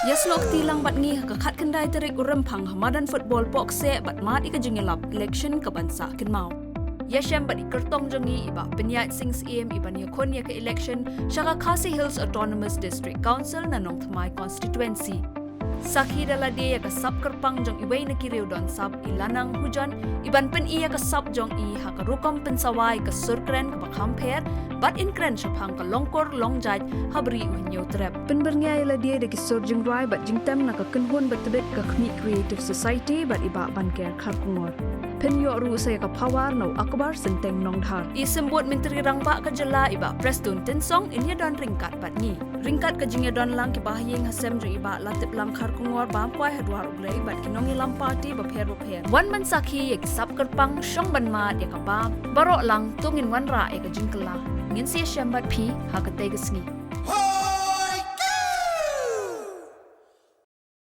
Yaslok tilang bat ngi ka khat kendai terik urempang hamadan football pokse bat mat ika jingelap election ka bansa kinmau. Yashem bat ikertong jangi iba penyat sings em iba ni konya ke election Shaka Khasi Hills Autonomous District Council na Nong Thamai constituency. Sakhi dala dia ka sab kerpang jong iway na kiriw don sab ilanang hujan iban pen iya ka sab jong i hakarukom pensawai ka surkren ka bakhamper bat inkren shaphang ka longkor longjaj habri uhnyo trap penbernya ila dia de ki surjing rai bat jingtam na ka kenhon bat tebet ka khmi creative society bat iba ban ker kharkungor penyo ru saya ka pawar no akbar senteng nong dhar I sembut menteri rangba ka jela iba preston tensong inya don ringkat bat ni ringkat ka jingya don lang ki bahyeng hasem ri iba latip lang kharkungor bampai hadwar uglai bat kinongi lampati ba pher wan man sakhi ek sap kerpang shong ban ma de ka ba barok lang tungin wan ra ek jingkala ngin si shambat phi ha ka te gisngi